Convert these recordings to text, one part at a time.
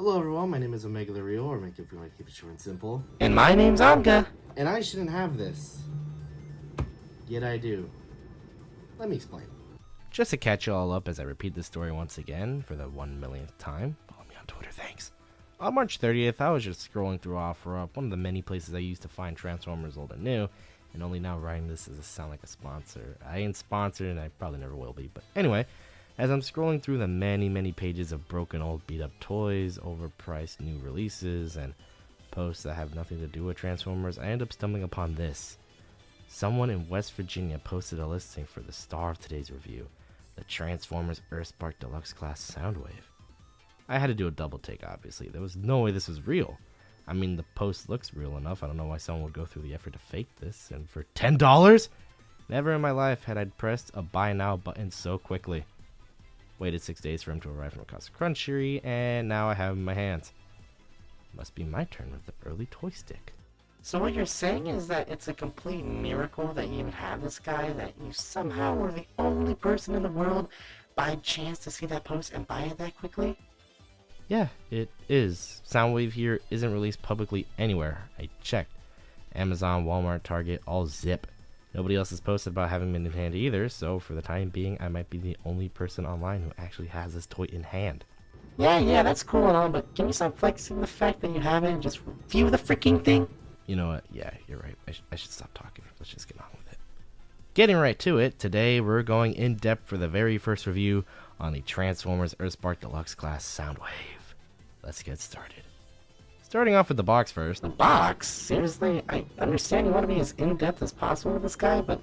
Hello everyone, my name is Omega the Real, or make it if you want to keep it short and simple. And my name's Amga. And I shouldn't have this. Yet I do. Let me explain. Just to catch you all up as I repeat this story once again for the 1 millionth time, follow me on Twitter, thanks. On March 30th, I was just scrolling through OfferUp, one of the many places I used to find Transformers old and new, and only now writing this as a sound like a sponsor. I ain't sponsored and I probably never will be, but anyway, as I'm scrolling through the many pages of broken old beat up toys, overpriced new releases, and posts that have nothing to do with Transformers, I end up stumbling upon this. Someone in West Virginia posted a listing for the star of today's review, the Transformers Earthspark Deluxe Class Soundwave. I had to do a double take, obviously. There was no way this was real. I mean, the post looks real enough. I don't know why someone would go through the effort to fake this. And for $10? Never in my life had I pressed a buy now button so quickly. Waited 6 days for him to arrive from across the country, and now I have him in my hands. Must be my turn with the early toy stick. So what you're saying is that it's a complete miracle that you even have this guy, that you somehow were the only person in the world by chance to see that post and buy it that quickly? Yeah, it is. Soundwave here isn't released publicly anywhere. I checked. Amazon, Walmart, Target, all zip. Nobody else has posted about having him in hand either, so for the time being, I might be the only person online who actually has this toy in hand. Yeah, that's cool and all, but can you stop flexing the fact that you have it and just review the freaking thing? You know what? Yeah, you're right. I should stop talking. Let's just get on with it. Getting right to it, today we're going in depth for the very first review on the Transformers Earthspark Deluxe Class Soundwave. Let's get started. Starting off with the box first. The box? Seriously? I understand you want to be as in-depth as possible with this guy, but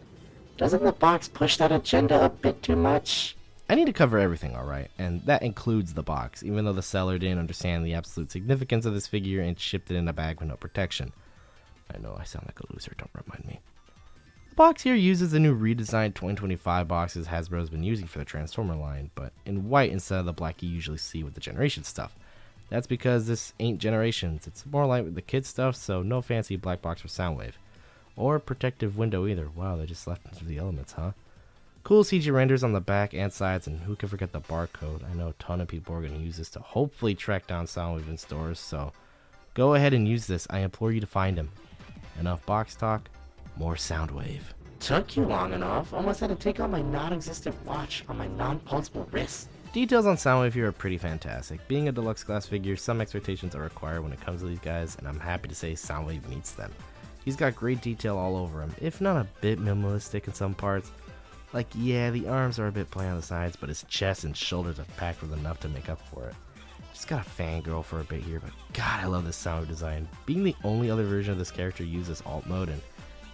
doesn't the box push that agenda a bit too much? I need to cover everything, alright, and that includes the box, even though the seller didn't understand the absolute significance of this figure and shipped it in a bag with no protection. I know I sound like a loser, don't remind me. The box here uses the new redesigned 2025 boxes Hasbro's been using for the Transformer line, but in white instead of the black you usually see with the Generation stuff. That's because this ain't Generations, it's more like the kids stuff, so no fancy black box for Soundwave. Or protective window either. Wow, they just left into the elements, huh? Cool CG renders on the back and sides, and who can forget the barcode? I know a ton of people are going to use this to hopefully track down Soundwave in stores, so go ahead and use this. I implore you to find him. Enough box talk, more Soundwave. Took you long enough. Almost had to take out my non-existent watch on my non-pulsable wrist. Details on Soundwave here are pretty fantastic. Being a deluxe class figure, some expectations are required when it comes to these guys, and I'm happy to say Soundwave meets them. He's got great detail all over him, if not a bit minimalistic in some parts. Like, yeah, the arms are a bit plain on the sides, but his chest and shoulders are packed with enough to make up for it. Just got a fangirl for a bit here, but god, I love this Soundwave design. Being the only other version of this character uses alt mode, and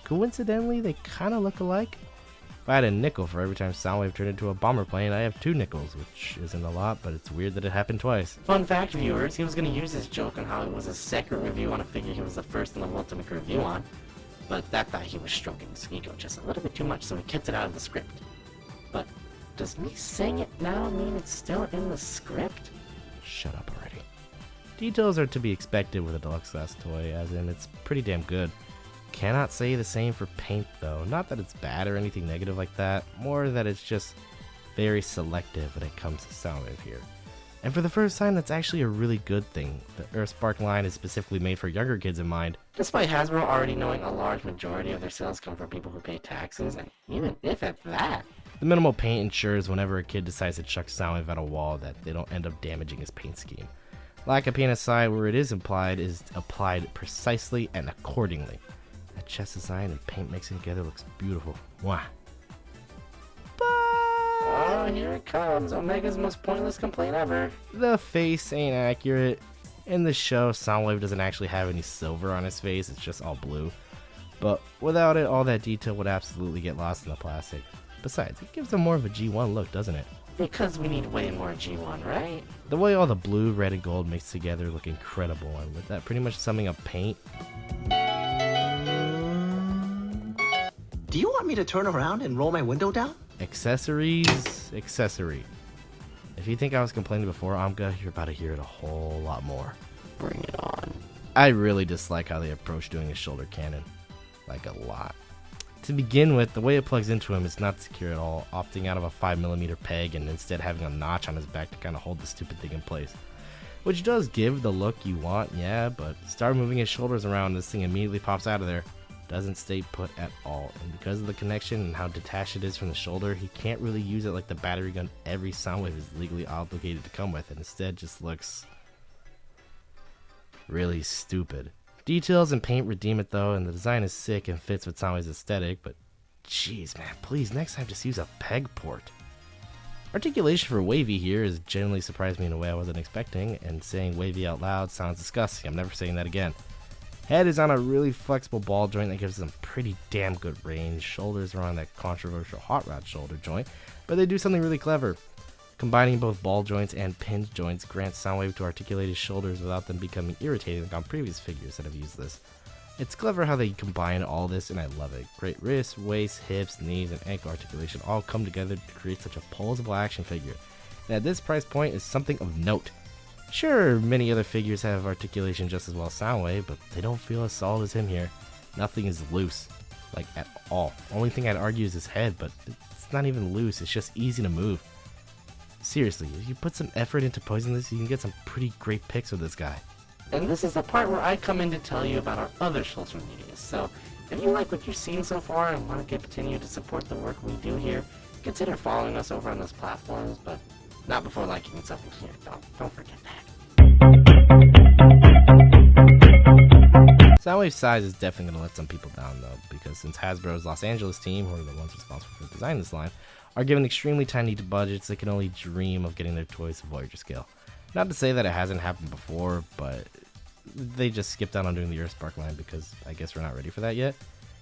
coincidentally, they kinda look alike. If I had a nickel for every time Soundwave turned into a bomber plane, I have 2 nickels, which isn't a lot, but it's weird that it happened twice. Fun fact, viewers, he was going to use this joke on how it was his second review on a figure he was the first in the world to make a review on, but that thought he was stroking his ego just a little bit too much, so he kept it out of the script. But does me saying it now mean it's still in the script? Shut up already. Details are to be expected with a deluxe class toy, as in it's pretty damn good. Cannot say the same for paint though. Not that it's bad or anything negative like that, more that it's just very selective when it comes to Soundwave here. And for the first time, that's actually a really good thing. The Earthspark line is specifically made for younger kids in mind. Despite Hasbro already knowing a large majority of their sales come from people who pay taxes, and even if at that. The minimal paint ensures whenever a kid decides to chuck Soundwave at a wall that they don't end up damaging his paint scheme. Lack of paint aside, where it is applied precisely and accordingly. That chest design and paint mixing together looks beautiful. Mwah. But oh, here it comes. Omega's most pointless complaint ever. the face ain't accurate. In the show, Soundwave doesn't actually have any silver on his face, it's just all blue. But without it, all that detail would absolutely get lost in the plastic. Besides, it gives him more of a G1 look, doesn't it? Because we need way more G1, right? The way all the blue, red, and gold mixed together look incredible, and with that pretty much summing up paint. Do you want me to turn around and roll my window down? Accessories, accessory. If you think I was complaining before, Amga, you're about to hear it a whole lot more. Bring it on. I really dislike how they approach doing a shoulder cannon. Like a lot. To begin with, the way it plugs into him is not secure at all, opting out of a 5mm peg and instead having a notch on his back to kind of hold the stupid thing in place. which does give the look you want, yeah, but start moving his shoulders around, this thing immediately pops out of there. Doesn't stay put at all, and because of the connection and how detached it is from the shoulder, he can't really use it like the battery gun every Soundwave is legally obligated to come with, and instead just looks really stupid. Details and paint redeem it though, and the design is sick and fits with Soundwave's aesthetic, but jeez man, please next time just use a peg port. Articulation for wavy here has genuinely surprised me in a way I wasn't expecting, and saying wavy out loud sounds disgusting. I'm never saying that again. Head is on a really flexible ball joint that gives them pretty damn good range. Shoulders are on that controversial hot rod shoulder joint, but they do something really clever. Combining both ball joints and pinch joints grants Soundwave to articulate his shoulders without them becoming irritating like on previous figures that have used this. It's clever how they combine all this, and I love it. Great wrists, waist, hips, knees, and ankle articulation all come together to create such a posable action figure. And at this price point is something of note. Sure, many other figures have articulation just as well as Soundwave, but they don't feel as solid as him here. Nothing is loose, like at all. Only thing I'd argue is his head, but it's not even loose, it's just easy to move. Seriously, if you put some effort into posing this, you can get some pretty great pics with this guy. And this is the part where I come in to tell you about our other social media. So, if you like what you've seen so far and want to continue to support the work we do here, consider following us over on those platforms, but not before liking something here. Don't forget that. Soundwave's size is definitely going to let some people down though, because since Hasbro's Los Angeles team, who are the ones responsible for designing this line, are given extremely tiny budgets, they can only dream of getting their toys to Voyager scale. Not to say that it hasn't happened before, but they just skipped out on doing the Earthspark line because I guess we're not ready for that yet.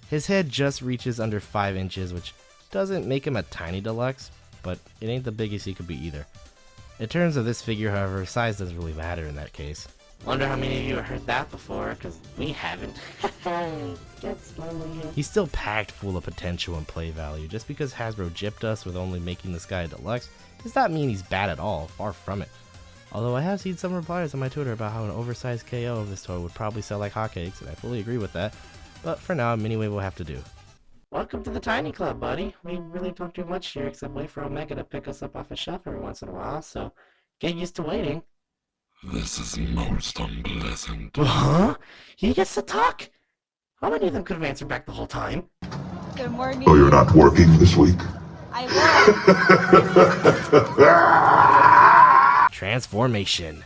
His head just reaches under 5 inches, which doesn't make him a tiny deluxe, but it ain't the biggest he could be either. In terms of this figure, however, size doesn't really matter in that case. Wonder how many of you have heard that before, because we haven't. Gets lonely here. He's still packed full of potential and play value. Just because Hasbro gypped us with only making this guy a deluxe does not mean he's bad at all, far from it. Although I have seen some replies on my Twitter about how an oversized KO of this toy would probably sell like hotcakes, and I fully agree with that. But for now, Miniwave will have to do. Welcome to the Tiny Club, buddy. We really don't do much here except wait for Omega to pick us up off a shelf every once in a while, so get used to waiting. This is most unpleasant. Huh? He gets to talk? How many of them could have answered back the whole time? Good morning. Oh, you're not working this week? I will. Transformation.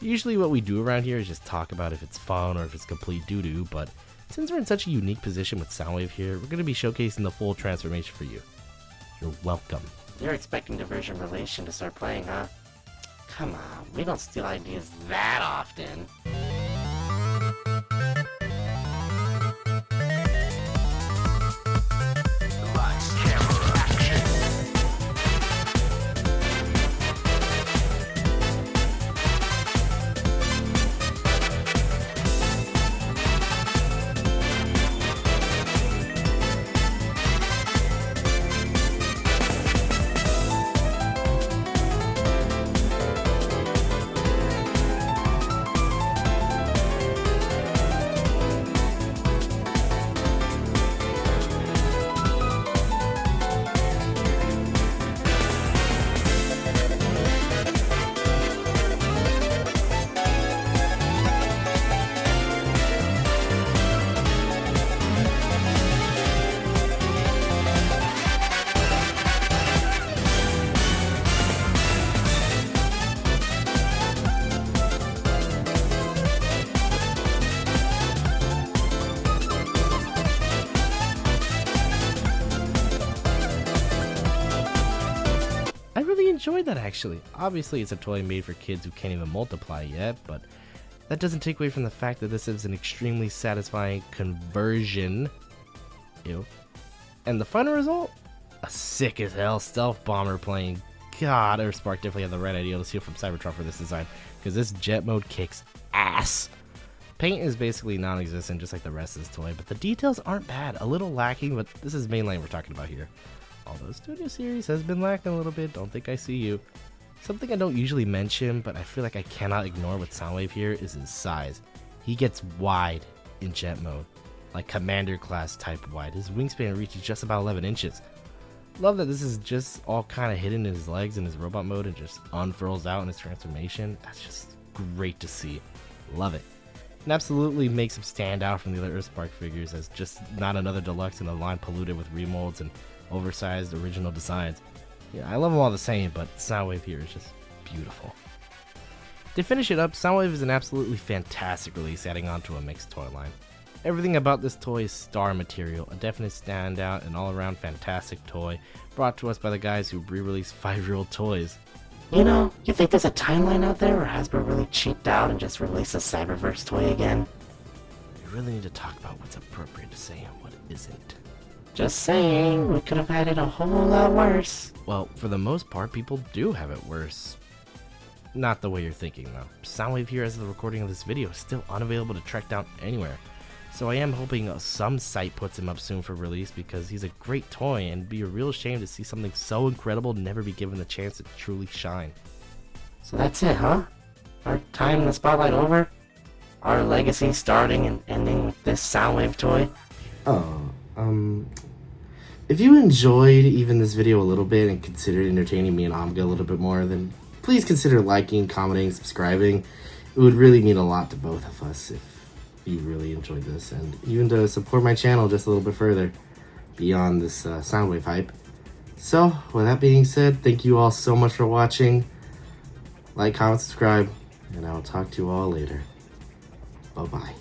Usually what we do around here is just talk about if it's fun or if it's complete doo-doo, but since we're in such a unique position with Soundwave here, we're going to be showcasing the full transformation for you. You're welcome. You're expecting Diversion Relation to start playing, huh? Come on, we don't steal ideas that often. I really enjoyed that actually. Obviously it's a toy made for kids who can't even multiply yet, but that doesn't take away from the fact that this is an extremely satisfying conversion. Ew. And the final result? A sick as hell stealth bomber plane. God, Earthspark definitely had the right idea to steal from Cybertron for this design, because this jet mode kicks ass. Paint is basically non-existent just like the rest of this toy, but the details aren't bad. A little lacking, but this is mainline we're talking about here. Although Studio Series has been lacking a little bit, don't think I see you. Something I don't usually mention, but I feel like I cannot ignore with Soundwave here is his size. He gets wide in jet mode, like Commander class type wide. His wingspan reaches just about 11 inches. Love that this is just all kind of hidden in his legs in his robot mode and just unfurls out in his transformation. That's just great to see. Love it. It absolutely makes him stand out from the other Earthspark figures as just not another Deluxe in a line polluted with remolds and oversized original designs. Yeah, I love them all the same, but Soundwave here is just beautiful. To finish it up, Soundwave is an absolutely fantastic release adding on to a mixed toy line. Everything about this toy is star material, a definite standout and all-around fantastic toy brought to us by the guys who re-release 5-year-old toys. You know, you think there's a timeline out there where Hasbro really cheaped out and just released a Cyberverse toy again? We really need to talk about what's appropriate to say and what isn't. Just saying, we could have had it a whole lot worse. Well, for the most part, people do have it worse. Not the way you're thinking, though. Soundwave here as the recording of this video is still unavailable to track down anywhere. So I am hoping some site puts him up soon for release because he's a great toy and it'd be a real shame to see something so incredible never be given the chance to truly shine. So that's it, huh? Our time in the spotlight over? Our legacy starting and ending with this Soundwave toy? If you enjoyed even this video a little bit and considered entertaining me and Amga a little bit more, then please consider liking, commenting, subscribing. It would really mean a lot to both of us if you really enjoyed this, and even to support my channel just a little bit further beyond this Soundwave hype. So, with that being said, thank you all so much for watching. Like, comment, subscribe, and I will talk to you all later. Bye-bye.